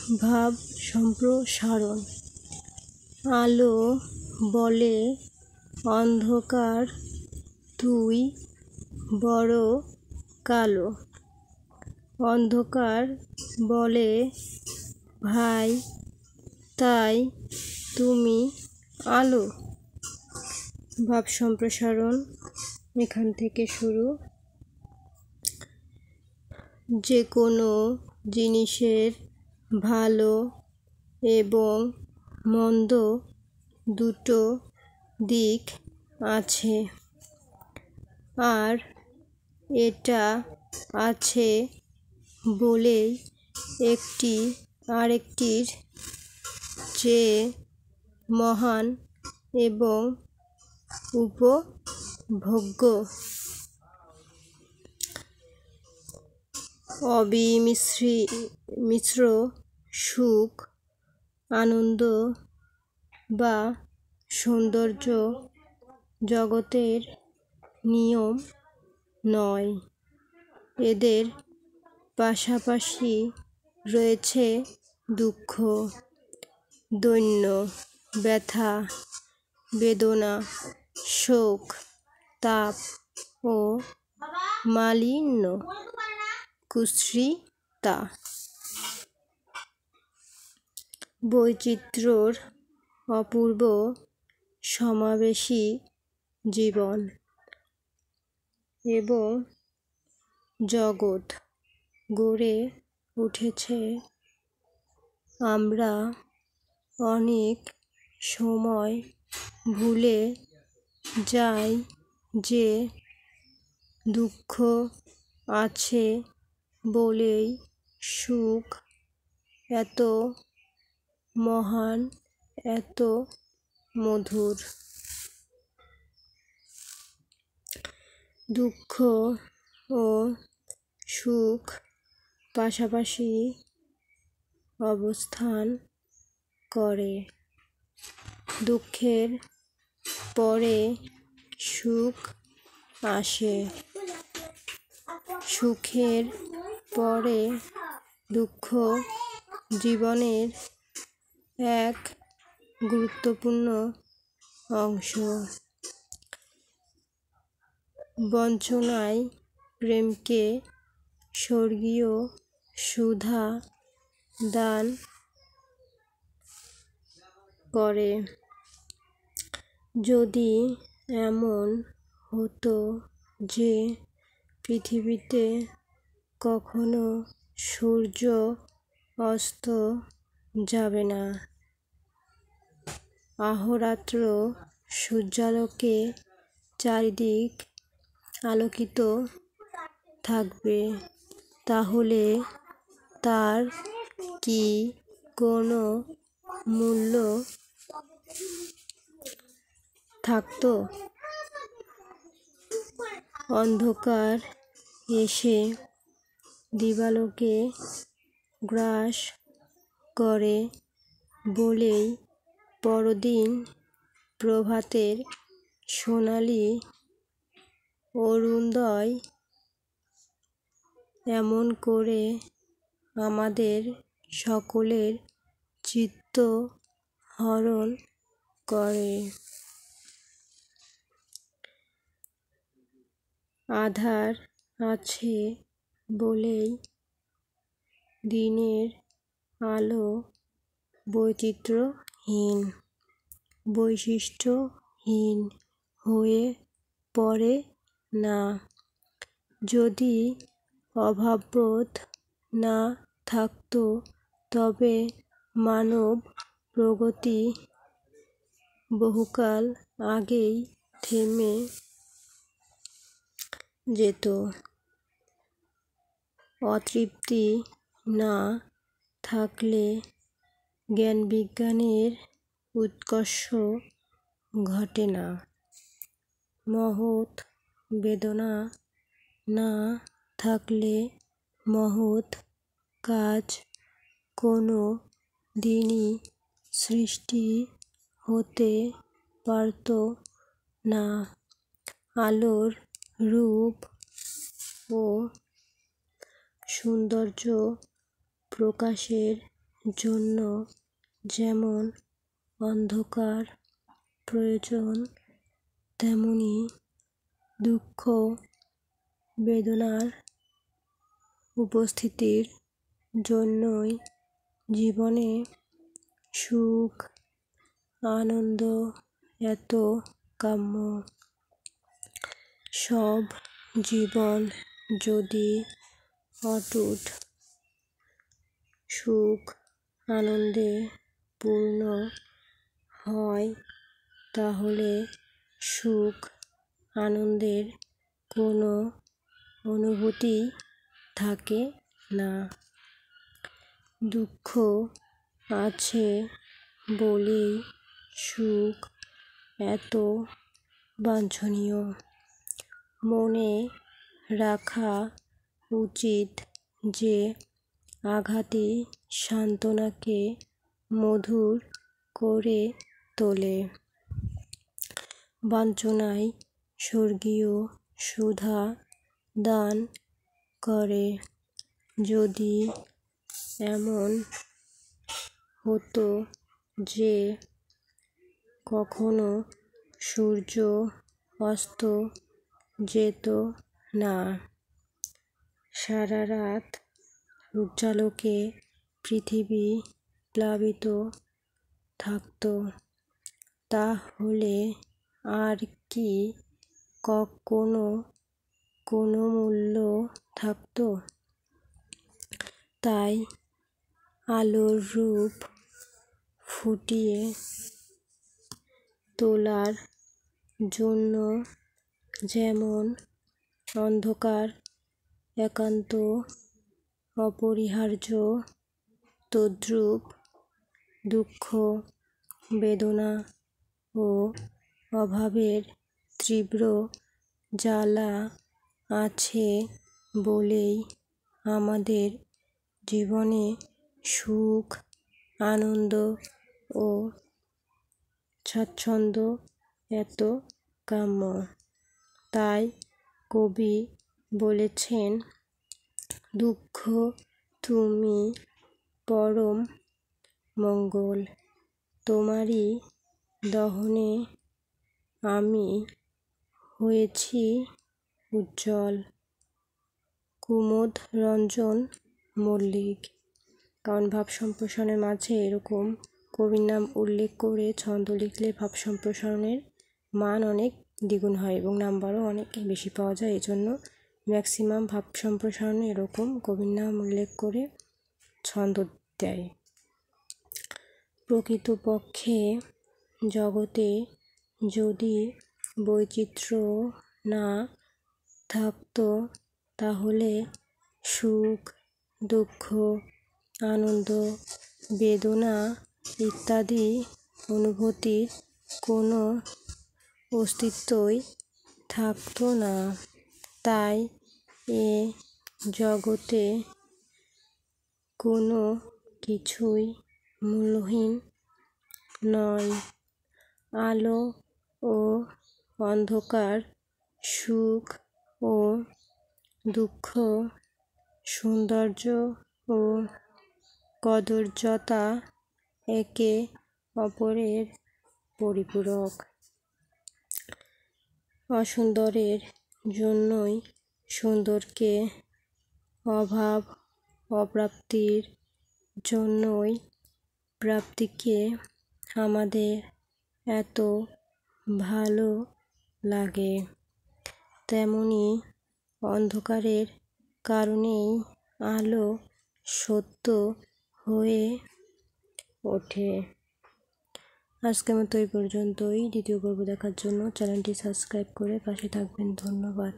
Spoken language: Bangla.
ভাব সম্প্রসারণ। আলো বলে অন্ধকার তুই বড় কালো। অন্ধকার বলে ভাই তাই তুমি আলো। ভাব সম্প্রসারণ এখান থেকে শুরু। যে কোনো জিনিসের ভালো এবং মন্দ দুটো দিক আছে, আর এটা আছে বলেই একটি আরেকটির চেয়ে মহান এবং উপভোগ্য। অবিমিশ্র সুখ, আনন্দ বা সৌন্দর্য জগতের নিয়ম নয়। এদের পাশাপাশি রয়েছে দুঃখ, দৈন্য, ব্যথা, বেদনা, শোক, তাপ ও মালিন্য, কুৎসিতা। বৈচিত্র্যর অপূর্ব সমাবেশী জীবন এবং জগৎ গড়ে উঠেছে। আমরা অনেক সময় ভুলে যাই যে দুঃখ আছে বলেই সুখ এত মহান, এত মধুর। দুঃখ ও সুখ পাশাপাশি অবস্থান করে। দুঃখের পরে সুখ আসে, সুখের পরে দুঃখ জীবনের এক গুরুত্বপূর্ণ অংশ। বঞ্চনায় প্রেমকে স্বর্গীয় সুধা দান করে। যদি এমন হতো যে পৃথিবীতে কখনো সূর্য অস্ত যাবে না, অহোরাত্র সূর্যালোকে চারিদিক আলোকিত থাকবে, তাহলে তার কি কোনো মূল্য থাকতো? অন্ধকার এসে দিবালোকে গ্রাস করে বলেই পরদিন প্রভাতের সোনালি অরুণোদয় এমন করে আমাদের সকলের চিত্ত হরণ করে। আধার আছে বলেই দিনের আলো বৈশিষ্ট্যহীন হয়ে পড়ে না। যদি অভাববোধ না থাকতো তবে মানব প্রগতি বহুকাল আগেই থেমে যেত। অতৃপ্তি না থাকলে জ্ঞান-বিজ্ঞানের উৎকর্ষ ঘটে না। মহৎ বেদনা না থাকলে মহৎ কাজ কোনো দিনই সৃষ্টি হতে পারত না। আলোর রূপ ও সৌন্দর্য প্রকাশের জন্য যেমন অন্ধকার প্রয়োজন, তেমনি দুঃখ বেদনার উপস্থিতির জন্যই জীবনে সুখ আনন্দ এত কাম্য। সব জীবন যদি অটুট সুখ আনন্দে পূর্ণ হয়, তাহলে সুখ আনন্দের কোনো অনুভূতি থাকে না। দুঃখ আছে বলেই সুখ এত বাঞ্ছনীয়। মনে রাখা উচিত যে আঘাতই সান্ত্বনাকে মধুর করে তোলে, বাঞ্ছনাই স্বর্গীয় সুধা দান করে। যদি এমন হতো যে কখনো সূর্য অস্ত যেত না, সারা রাত সূর্যালোকে পৃথিবী প্লাবিত থাকতো, তাহলে আর কি কখনো কোনো মূল্য থাকতো? তাই আলোর রূপ ফুটিয়ে তোলার জন্য যেমন অন্ধকার একান্ত অপরিহার্য, তদ্রূপ দুঃখ বেদনা ও অভাবের তীব্র জ্বালা আছে বলেই আমাদের জীবনে সুখ আনন্দ ও স্বাচ্ছন্দ্য এত কাম্য। তাই কবি বলেছেন, দুঃখ তুমি পরম মঙ্গল, তোমারই দহনে আমি হয়েছি উজ্জ্বল। কুমুদ রঞ্জন মল্লিক। কারণ ভাব সম্প্রসারণের মাঝে এরকম কবির নাম উল্লেখ করে ছন্দ লিখলে ভাব সম্প্রসারণের মান অনেক দ্বিগুণ হয় এবং নাম্বারও অনেক বেশি পাওয়া যায়। এজন্য ম্যাক্সিমাম ভাব সম্প্রসারণে এরকম কবির নাম উল্লেখ করে ছন্দ দেয়। প্রকৃতপক্ষে জগতে যদি বৈচিত্র্য না থাকতো, তাহলে সুখ দুঃখ আনন্দ বেদনা ইত্যাদি অনুভূতির কোনো অস্তিত্বই থাকতো না। তাই এ জগতে কোনো কিছুই মূল্যহীন নয়। আলো ও অন্ধকার, সুখ ও দুঃখ, সৌন্দর্য ও কদর্যতা একে অপরের পরিপূরক। অসুন্দরের জন্যই সুন্দরকে, অভাব অপ্রাপ্তির জন্যই প্রাপ্তিকে আমাদের এত ভালো লাগে। তেমনি অন্ধকারের কারণেই আলো সত্য হয়ে ওঠে। আজকের মতো এই পর্যন্তই। দ্বিতীয় পর্ব দেখার জন্য চ্যানেলটি সাবস্ক্রাইব করে পাশে থাকবেন। ধন্যবাদ।